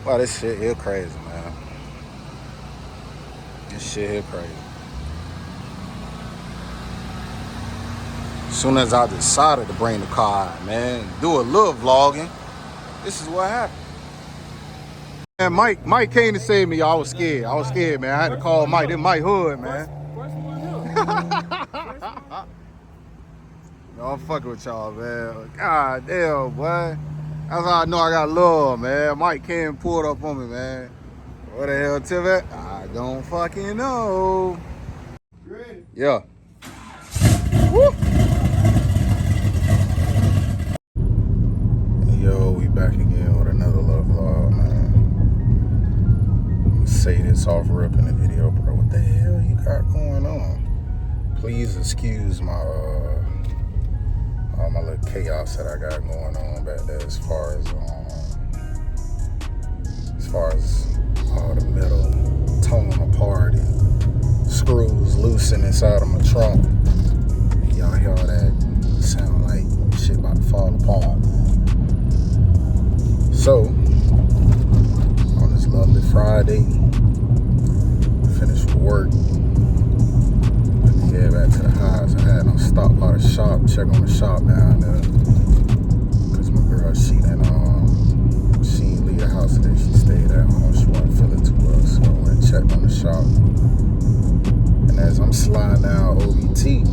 Wow, this shit here crazy, man. This shit here crazy. As soon as I decided to bring the car out, man, do a little vlogging, this is what happened. Man, Mike came to save me. I was scared, man. I had to call Mike. This Mike Hood, man. First one here. No, I'm fucking with y'all, man. God damn, boy. That's how I know I got love, man. Mike came and pulled up on me, man. What the hell, Tivette? I don't fucking know. You ready? Yeah. Woo. Yo, we back again with another little vlog, man. I'm gonna say this off rip in the video, bro. What the hell you got going on? Please excuse my all my little chaos that I got going on back there as far as all the metal torn apart and screws loosened inside of my trunk. Y'all hear all that? Sound like shit about to fall apart. So, on this lovely Friday, finished with work. Let me head back to the house. I had no stop by the shop, check on the shop down there. Cause my girl, she didn't leave the house today. She stayed at home. She wasn't feeling too well, so I went and checked on the shop. And as I'm sliding down OBT,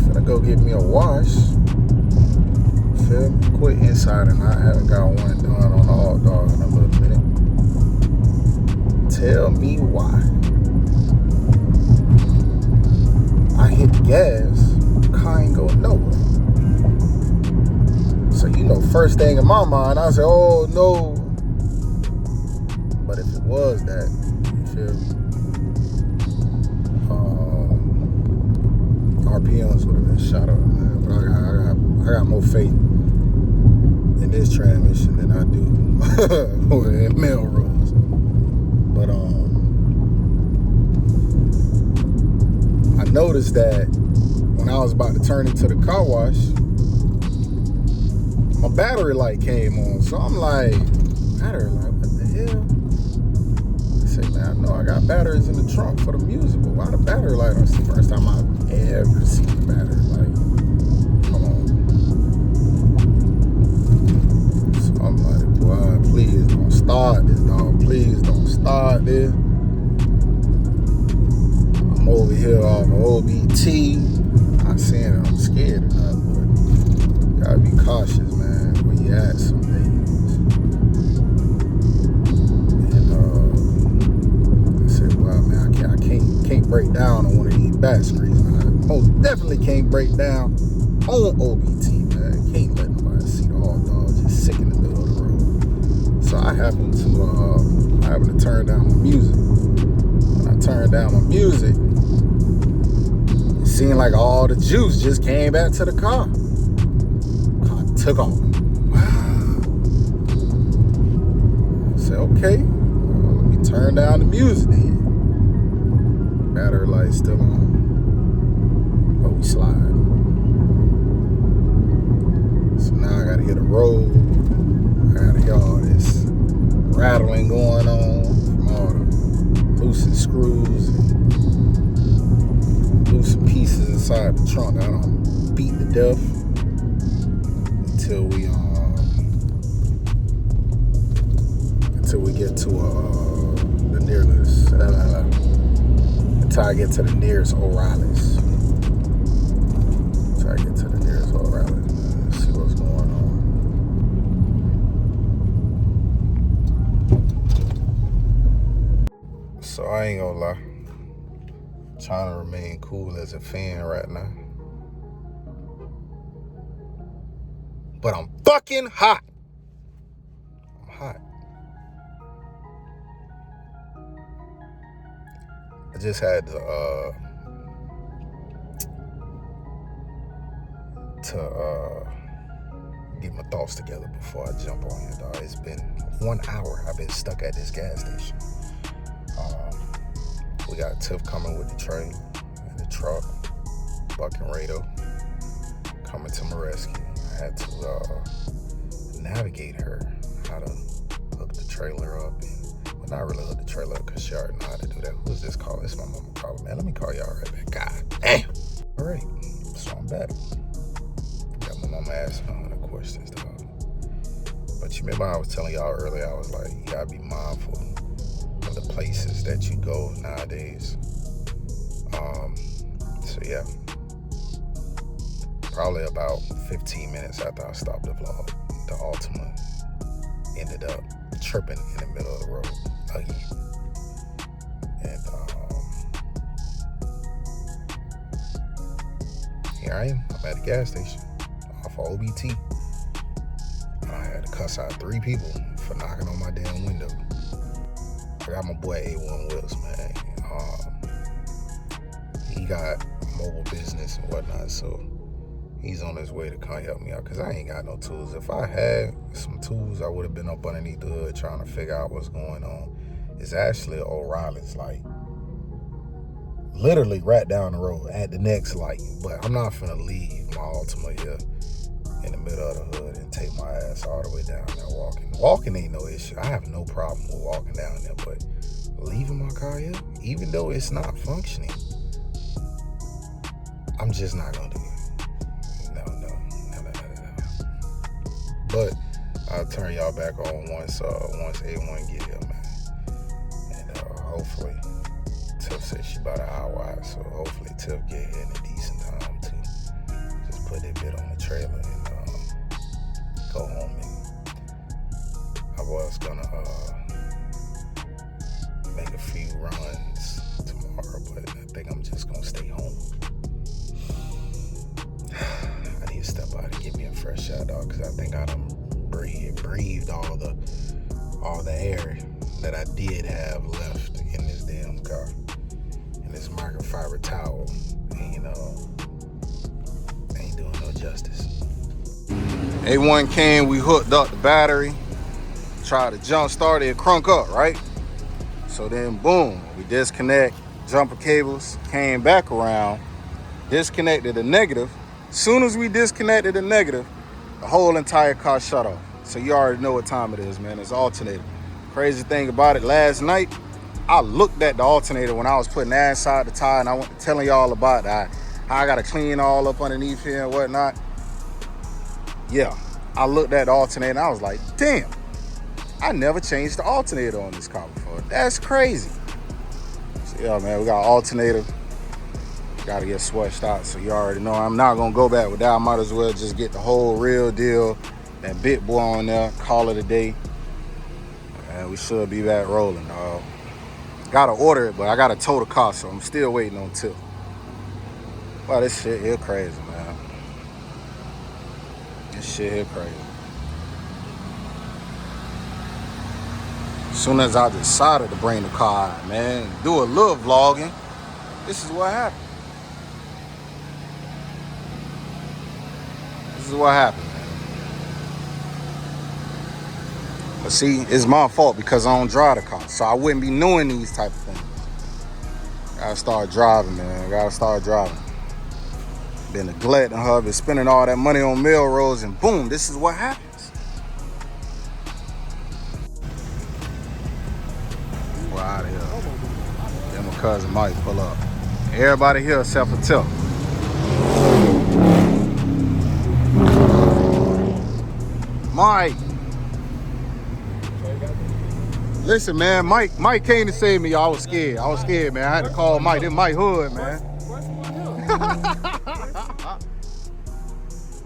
finna go get me a wash. Feel me? Quit inside, and I haven't got one done on the hot dog in a little minute. Tell me why. I hit the gas, car ain't go nowhere. So you know, first thing in my mind, I said, oh no. But if it was that, you feel me? RPMs would have been shot up, man. But I got more faith in this transmission than I do in Melrose. But I noticed that when I was about to turn into the car wash, my battery light came on. So I'm like, battery light, what the hell? I said, man, I know I got batteries in the trunk for the music, but why the battery light on? It's the first time I've ever seen the battery light. Come on. So I'm like, boy, please don't start this, dog. Please don't start this. I'm over here off of OBT. Not saying that I'm scared or nothing, but gotta be cautious, man, where you at some days. And I said, well, man, I can't break down on one of these back streets, man. I most definitely can't break down on OBT, man. Can't let nobody see the hot dog just sick in the middle of the road. So I happened to turn down my music. When I turned down my music, it seemed like all the juice just came back to the car. Car took off. Wow. I said, okay, well, let me turn down the music then. Battery light's still on. But we slide. So now I gotta hit a road. I gotta hear all this rattling going on from all the loosened screws and loosened pieces inside the trunk. I don't beat to death until we get to the nearest. Until I get to the nearest O'Reilly's. Let's see what's going on. So I ain't gonna lie. I'm trying to remain cool as a fan right now. But I'm fucking hot. I'm hot. I just had to get my thoughts together before I jump on here, dog. It's been 1 hour I've been stuck at this gas station. We got Tiff coming with the train and the truck, Buck and Rado coming to my rescue. I had to navigate her how to hook the trailer up. But not really hook the trailer up because she already know how to do that. Who's this calling? It's my mama calling, man. Let me call y'all right back. God damn. All right, so I'm back. Got my mama asking the questions, dog. But you remember I was telling y'all earlier, I was like, you gotta be mindful of the places that you go nowadays. So yeah, probably about 15 minutes after I stopped the vlog, the Altima ended up tripping in the middle of the road again. And here I am. I'm at the gas station off of OBT. I had to cuss out 3 people for knocking on my damn window. I got my boy A1 Wills, man. He got mobile business and whatnot, so he's on his way to come help me out because I ain't got no tools. If I had some tools, I would have been up underneath the hood trying to figure out what's going on. It's actually O'Reilly's, like literally right down the road at the next light. But I'm not finna leave my Altima here in the middle of the hood and take my ass all the way down there walking. Walking ain't no issue. I have no problem with walking down there, but leaving my car here, even though it's not functioning, I'm just not gonna do it. No. But I'll turn y'all back on once A1 get here, man. And hopefully, Tiff said she about an hour out, so hopefully Tiff get here in a decent time to just put that bit on the trailer and go home. And I was gonna make a few runs tomorrow, but I think I'm just gonna stay home. I need to step out and get me a fresh shot, dog, because I think I done breathed all the air that I did have left in this damn car. And this microfiber towel ain't doing no justice. A1 came, we hooked up the battery, tried to jump start it, crunk up, right? So then boom, we disconnect jumper cables, came back around, disconnected the negative. Soon as we disconnected the negative, the whole entire car shut off. So you already know what time it is, man. It's alternator. Crazy thing about it, last night, I looked at the alternator when I was putting that inside the tire, and I went telling y'all about that, how I gotta clean all up underneath here and whatnot. Yeah, I looked at the alternator and I was like, damn, I never changed the alternator on this car before. That's crazy. So yeah, man, we got alternator. Got to get switched out, so you already know I'm not gonna go back with that. I might as well just get the whole real deal, that bit boy on there, call it a day, and we should be back rolling, dog. Gotta order it, but I gotta tow the car, so I'm still waiting on Tiff. Wow, this shit here crazy, man. This shit here crazy. As soon as I decided to bring the car out, man, do a little vlogging, this is what happened. This is what happened, man. But see, it's my fault because I don't drive the car, so I wouldn't be knowing these type of things. Gotta start driving, man. Gotta start driving. Been neglecting her, been spending all that money on Melrose, and boom, this is what happens. We're out of here. Then my cousin Mike pull up. Everybody here except for Tiff. Mike. Listen, man, Mike came to save me. I was scared. I was scared, man. I had to call Mike. This Mike Hood, man.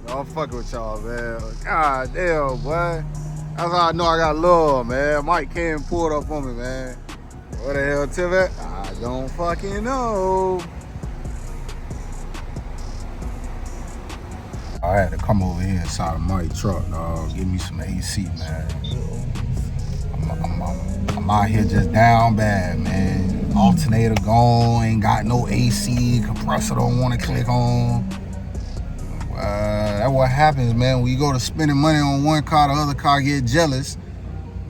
I'm fucking with y'all, man. God damn, boy. That's how I know I got love, man. Mike came and pulled up on me, man. Where the hell Tiff at? I don't fucking know. I had to come over here inside of Mike's truck, dog. Give me some AC, man. I'm out here just down bad, man. Alternator gone, ain't got no AC. Compressor don't want to click on. That's what happens, man. When you go to spending money on one car, the other car get jealous.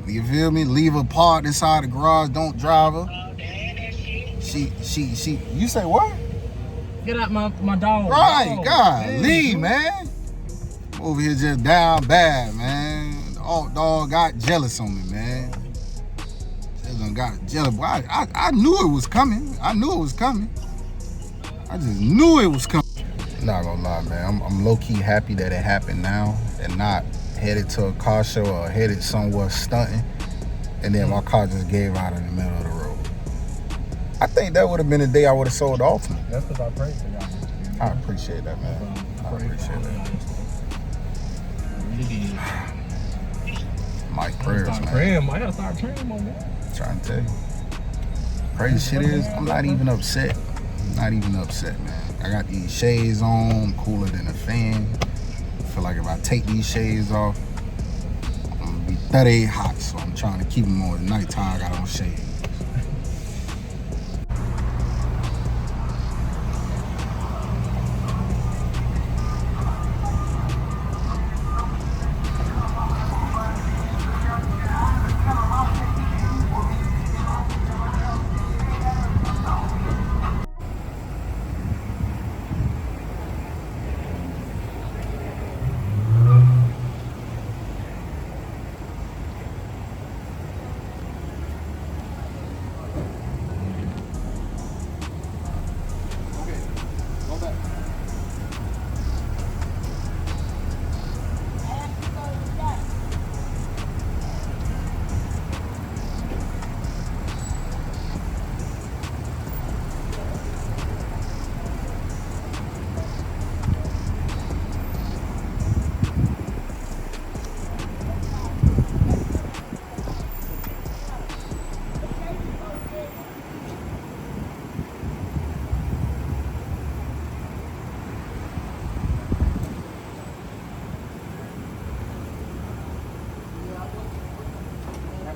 You feel me? Leave her parked inside the garage. Don't drive her. She. You say what? Get out my dog. Right, God, leave, man. Over here just down bad, man. The alt dog got jealous on me, man. and got jealous. Boy, I knew it was coming. I knew it was coming. I just knew it was coming. Not gonna lie, man. I'm low-key happy that it happened now and not headed to a car show or headed somewhere stunting. And then my car just gave out in the middle of the road. I think that would have been the day I would have sold the Altima. That's because I prayed for y'all. I appreciate that, man. I appreciate that. I really did. Mike prayers, man. I gotta start praying, my man. Trying to tell you. Crazy shit is, I'm not even upset. Not even upset, man. I got these shades on, cooler than a fan. I feel like if I take these shades off, I'm gonna be 38 hot, so I'm trying to keep them on. At nighttime, I got on shades.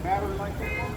Battery like that one?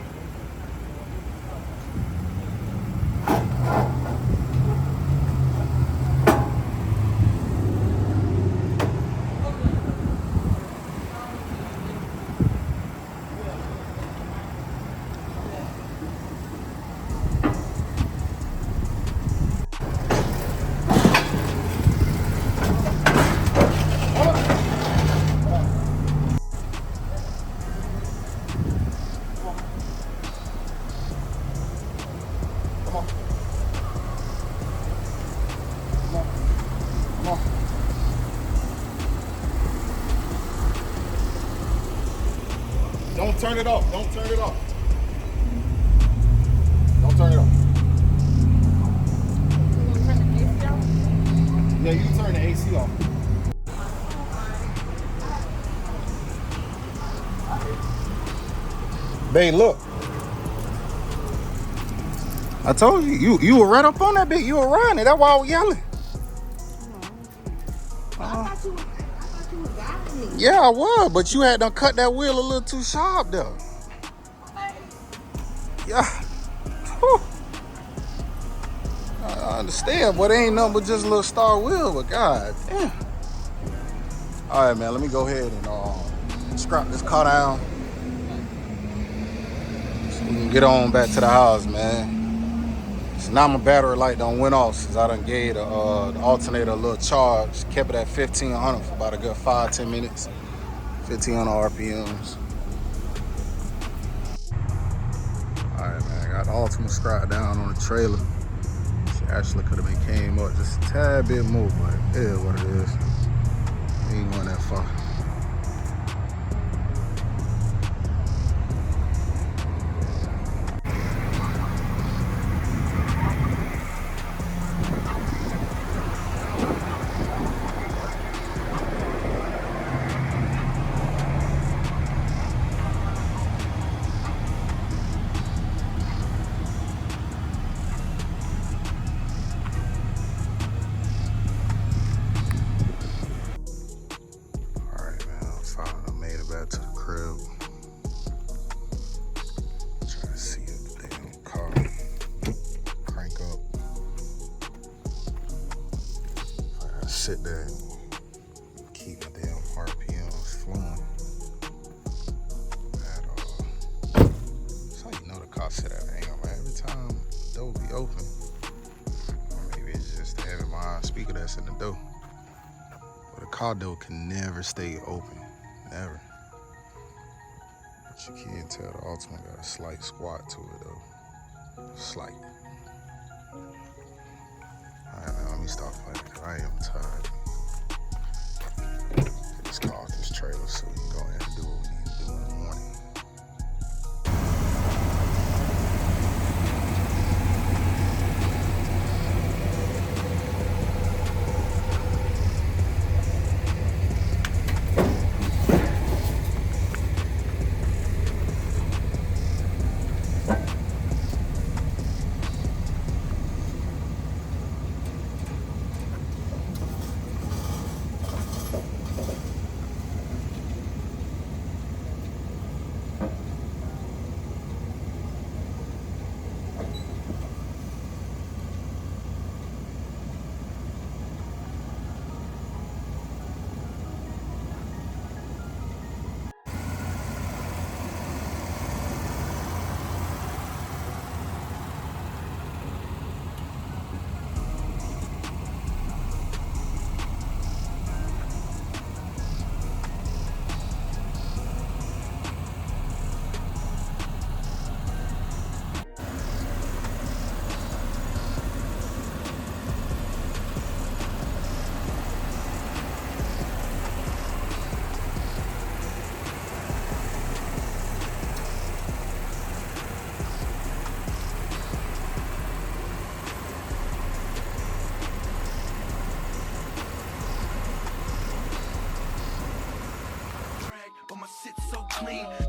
Don't turn it off. Don't turn it off. Don't turn it off. Yeah, you can turn the AC off. Babe, look. I told you, you were right up on that bit. You were running. That's why I was yelling. I thought you was guiding me. Yeah, I was, but you had done cut that wheel a little too sharp, though. Yeah. Whew. I understand, but it ain't nothing but just a little star wheel, but god damn. All right, man, let me go ahead and scrap this car down so we can get on back to the house, man. So now my battery light done went off since I done gave the alternator a little charge. Kept it at 1500 for about a good 5-10 minutes. 1500 RPMs. Alright, man, I got the Altima scrapped down on the trailer. She actually could have been came up just a tad bit more, but it is what it is. We ain't going that far. To the crib, trying to see if the damn car crank up. I gotta sit there and keep my damn RPMs flowing. That's how you know the car sit at an angle, man. Every time the door be open, or maybe it's just having my speaker that's in the door. But the car door can never stay open, never. You can't tell the Altima got Got a slight squat to it though. Slight. Alright, man, let me stop playing because I am tired. Get this car off this trailer so we can go ahead and do what we need to do in the morning.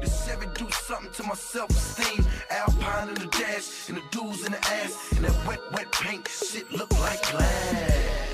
The 7 do something to my self-esteem. Alpine in the dash, and the dudes in the ass, and that wet paint shit look like glass.